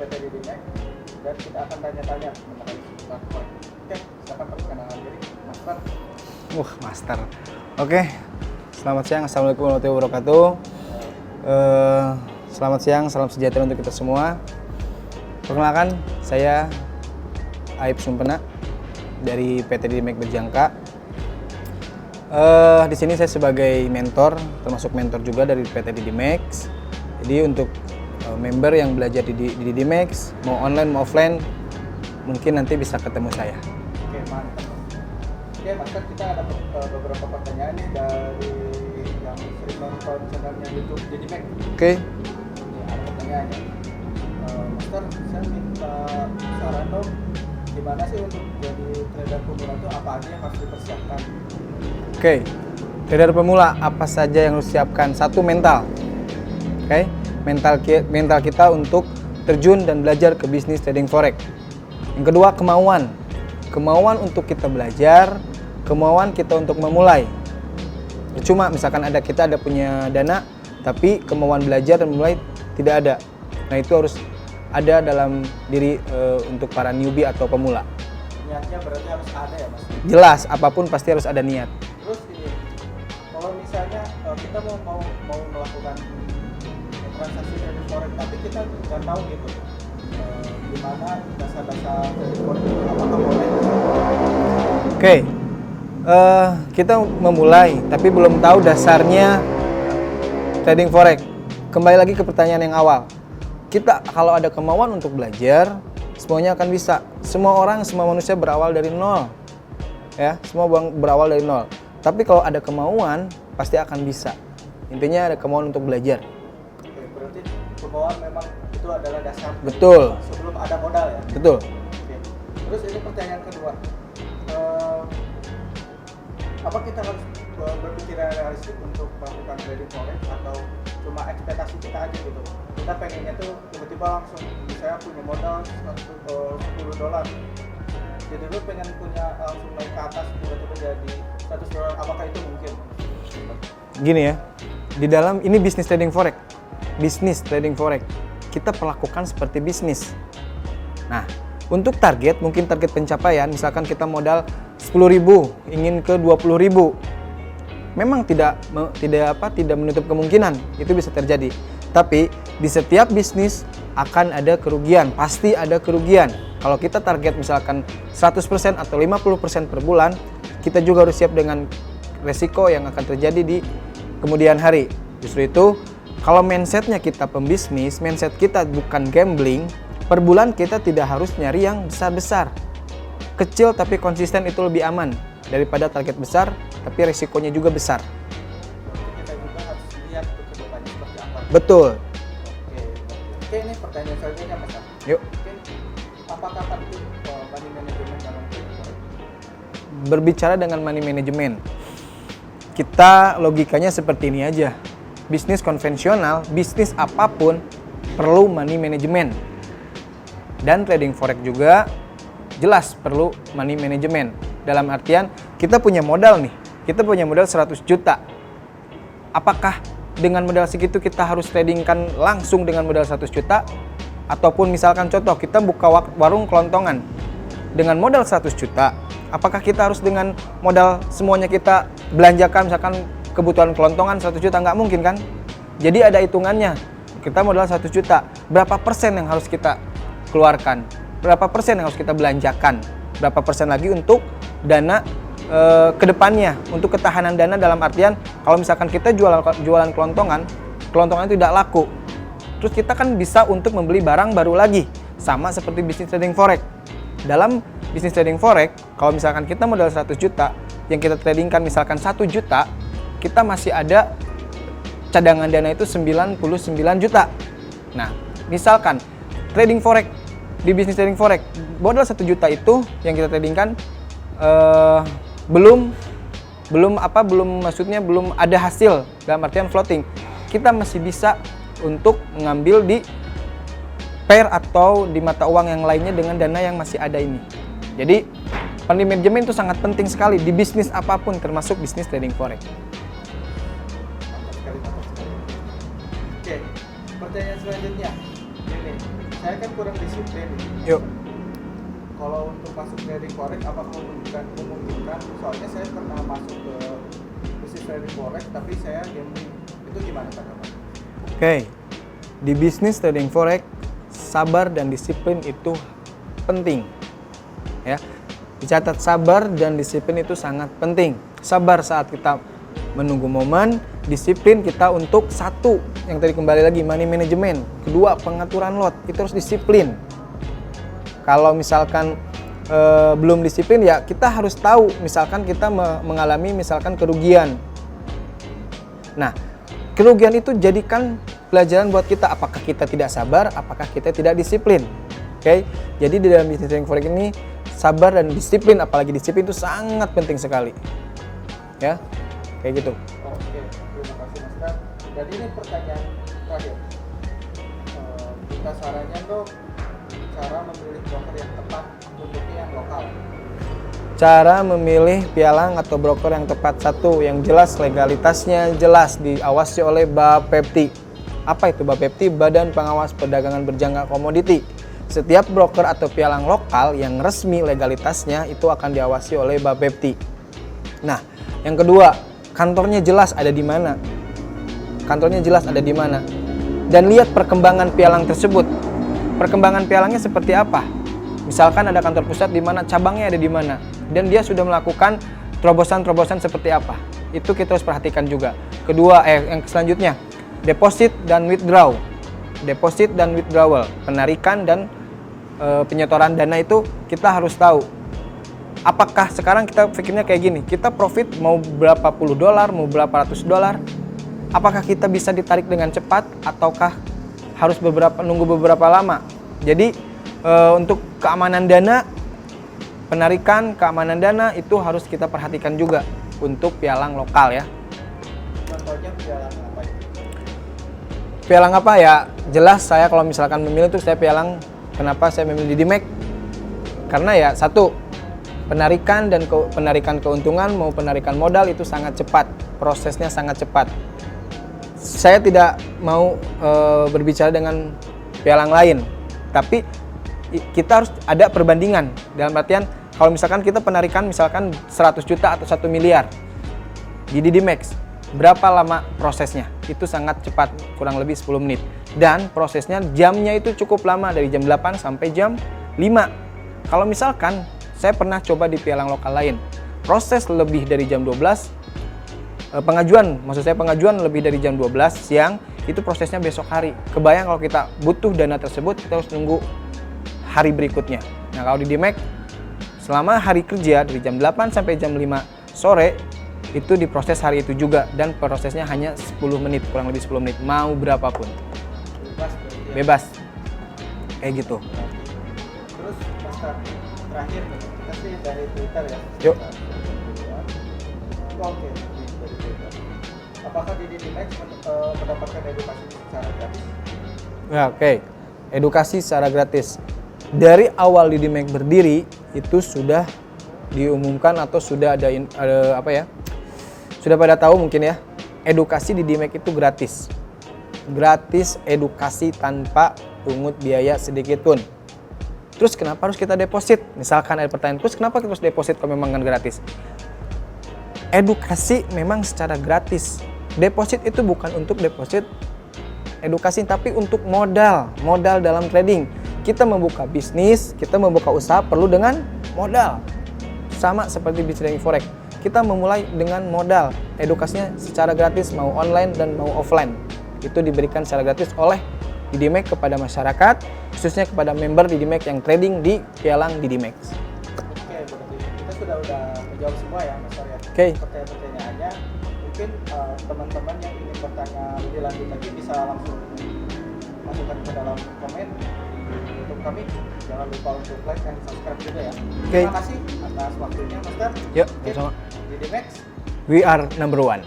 PT Didimek dan kita akan tanya-tanya mengenai seputar forex. Oke, silakan perkenalan diri, Master. Master. Oke. Selamat siang, assalamualaikum warahmatullahi wabarakatuh. Selamat siang, salam sejahtera untuk kita semua. Perkenalkan, saya Aib Sumpena dari PT Didimek Berjangka. Di sini saya sebagai mentor, termasuk mentor juga dari PT Didimek. Jadi untuk member yang belajar di Didimek, mau online mau offline, mungkin nanti bisa ketemu saya. Oke, mantap. Oke, Master, kita ada beberapa pertanyaan nih dari yang sering nonton channelnya YouTube Didimek. Oke. Ini ada pertanyaannya. Master, saya minta saran dong, gimana sih untuk jadi trader pemula itu apa aja yang harus dipersiapkan? Oke, trader pemula apa saja yang harus siapkan? Satu, mental. Oke, mental kita untuk terjun dan belajar ke bisnis trading forex. Yang kedua, kemauan untuk kita belajar, kemauan kita untuk memulai. Percuma misalkan kita ada punya dana, tapi kemauan belajar dan memulai tidak ada. Nah, itu harus ada dalam diri untuk para newbie atau pemula. Niatnya berarti harus ada ya, Mas? Jelas, apapun pasti harus ada niat. Terus ini, kalau misalnya kita mau melakukan transaksi trading forex, tapi kita nggak tahu gitu gimana dasar-dasar trading forex itu, apakah boleh? Oke, kita memulai, tapi belum tahu dasarnya trading forex. Kembali lagi ke pertanyaan yang awal. Kita kalau ada kemauan untuk belajar, semuanya akan bisa. Semua manusia berawal dari nol. Ya, semua berawal dari nol. Tapi kalau ada kemauan, pasti akan bisa. Intinya ada kemauan untuk belajar. Oke, berarti kemauan memang itu adalah dasar. Betul. Sebelum ada modal ya? Betul. Oke. Terus ini pertanyaan kedua. Apa kita harus berpikir realistis untuk melakukan trading forex atau cuma ekspektasi kita aja gitu? Kita pengennya tuh tiba-tiba langsung misalnya punya modal $10. Jadi lu pengen punya langsung naik ke atas tiba-tiba jadi $100, apakah itu mungkin? Gini ya, di dalam ini bisnis trading forex. Bisnis trading forex kita perlakukan seperti bisnis. Nah, untuk mungkin target pencapaian, misalkan kita modal 10.000 ingin ke 20.000. Memang tidak menutup kemungkinan itu bisa terjadi. Tapi di setiap bisnis akan ada kerugian, pasti ada kerugian. Kalau kita target misalkan 100% atau 50% per bulan, kita juga harus siap dengan resiko yang akan terjadi di kemudian hari. Justru itu, kalau mindsetnya kita pembisnis, mindset kita bukan gambling, per bulan kita tidak harus nyari yang besar-besar. Kecil tapi konsisten itu lebih aman daripada target besar tapi resikonya juga besar. Jadi kita juga harus lihat ke depannya seperti apa. Betul. Oke, ini pertanyaan selanjutnya, Mas. Yuk. Oke, apakah penting money management dalam trading forex? Berbicara dengan money management, kita logikanya seperti ini aja. Bisnis konvensional, bisnis apapun perlu money management. Dan trading forex juga jelas perlu money management. Dalam artian kita punya modal nih, kita punya modal 100 juta. Apakah dengan modal segitu kita harus tradingkan langsung dengan modal 100 juta? Ataupun misalkan contoh kita buka warung kelontongan dengan modal 100 juta. Apakah kita harus dengan modal semuanya kita belanjakan misalkan kebutuhan kelontongan 100 juta? Nggak mungkin kan? Jadi ada hitungannya. Kita modal 100 juta, berapa persen yang harus kita keluarkan? Berapa persen yang harus kita belanjakan, berapa persen lagi untuk dana ke depannya, untuk ketahanan dana dalam artian kalau misalkan kita jualan kelontongan tidak laku, terus kita kan bisa untuk membeli barang baru lagi, sama seperti bisnis trading forex. Dalam bisnis trading forex, kalau misalkan kita modal 100 juta, yang kita tradingkan misalkan 1 juta, kita masih ada cadangan dana itu 99 juta. Nah, misalkan trading forex, di bisnis trading forex, modal 1 juta itu yang kita tradingkan belum ada hasil dalam artian floating. Kita masih bisa untuk mengambil di pair atau di mata uang yang lainnya dengan dana yang masih ada ini. Jadi money management itu sangat penting sekali di bisnis apapun termasuk bisnis trading forex. Mantap sekali. Oke, pertanyaan selanjutnya. Ini, saya kan kurang disiplin. Yuk. Kalau untuk masuk trading forex apakah memungkinkan? Soalnya saya pernah masuk ke bisnis trading forex tapi saya gambling. Itu gimana Pak? Oke. Di bisnis trading forex, sabar dan disiplin itu penting. Ya. Dicatat, sabar dan disiplin itu sangat penting. Sabar saat kita menunggu momen, disiplin kita untuk satu, yang tadi kembali lagi money management, kedua pengaturan lot, itu harus disiplin. Kalau misalkan belum disiplin ya kita harus tahu, misalkan kita mengalami misalkan kerugian. Nah, kerugian itu jadikan pelajaran buat kita, apakah kita tidak sabar, apakah kita tidak disiplin. Oke, jadi di dalam bisnis trading forex ini sabar dan disiplin, apalagi disiplin itu sangat penting sekali. Ya, kayak gitu. Oke, terima kasih Mas Ran. Dan ini pertanyaan terakhir. Kita sarannya dong cara memilih broker yang tepat untuknya yang lokal. Cara memilih pialang atau broker yang tepat, satu, yang jelas legalitasnya jelas, diawasi oleh Bapepti. Apa itu Bapepti? Badan Pengawas Perdagangan Berjangka Komoditi. Setiap broker atau pialang lokal yang resmi legalitasnya itu akan diawasi oleh Bapepti. Nah, yang kedua, kantornya jelas ada di mana. Kantornya jelas ada di mana. Dan lihat perkembangan pialang tersebut. Perkembangan pialangnya seperti apa? Misalkan ada kantor pusat di mana, cabangnya ada di mana, dan dia sudah melakukan terobosan-terobosan seperti apa. Itu kita harus perhatikan juga. Kedua, yang selanjutnya, deposit dan withdraw. Deposit dan withdrawal, penarikan dan penyetoran dana itu kita harus tahu. Apakah sekarang kita pikirnya kayak gini, kita profit mau berapa puluh dolar, mau berapa ratus dolar, apakah kita bisa ditarik dengan cepat ataukah harus nunggu beberapa lama. Jadi untuk keamanan dana, penarikan keamanan dana itu harus kita perhatikan juga untuk pialang lokal ya. Contohnya pialang apa itu? Pialang apa ya? Jelas saya kalau misalkan memilih tuh saya pialang, kenapa saya memilih DidyMax? Karena ya satu, penarikan dan penarikan keuntungan mau penarikan modal itu sangat cepat, prosesnya sangat cepat. Saya tidak mau berbicara dengan pialang lain, tapi kita harus ada perbandingan. Dalam artian kalau misalkan kita penarikan misalkan 100 juta atau 1 miliar di DidyMax, berapa lama prosesnya? Itu sangat cepat, kurang lebih 10 menit. Dan prosesnya jamnya itu cukup lama, dari jam 8 sampai jam 5. Kalau misalkan saya pernah coba di pialang lokal lain, proses lebih dari jam 12, pengajuan lebih dari jam 12 siang, itu prosesnya besok hari. Kebayang kalau kita butuh dana tersebut, kita harus nunggu hari berikutnya. Nah, kalau di DidyMax selama hari kerja dari jam 8 sampai jam 5 sore itu diproses hari itu juga, dan prosesnya hanya 10 menit, kurang lebih 10 menit, mau berapapun. Bebas berarti ya? Bebas. Kayak gitu. Terus Mas, terakhir nih, kita sih dari Twitter ya. Yuk. Oke, dari Twitter. Apakah di DidyMax mendapatkan edukasi secara gratis? Ya, oke. Edukasi secara gratis. Dari awal DidyMax berdiri itu sudah diumumkan atau sudah ada apa ya? Sudah pada tahu mungkin ya. Edukasi di DidyMax itu gratis. Gratis edukasi tanpa pungut biaya sedikit pun. Terus kenapa harus kita deposit? Misalkan ada pertanyaan, terus kenapa kita harus deposit kalau memang kan gratis? Edukasi memang secara gratis. Deposit itu bukan untuk deposit edukasi, tapi untuk modal dalam trading. Kita membuka bisnis, kita membuka usaha perlu dengan modal. Sama seperti bisnis trading forex. Kita memulai dengan modal. Edukasinya secara gratis, mau online dan mau offline. Itu diberikan secara gratis oleh DidyMax kepada masyarakat, khususnya kepada member DidyMax yang trading di pialang DidyMax. Oke, berarti kita sudah menjawab semua ya Mas Arya. Oke. Pertanyaan-pertanyaannya, mungkin teman-teman yang ingin bertanya lebih lanjut lagi bisa langsung masukkan ke dalam komen di YouTube kami. Jangan lupa untuk like dan subscribe juga ya. Oke. Terima kasih atas waktunya Master. Yuk, sama-sama. DidyMax. We are number one.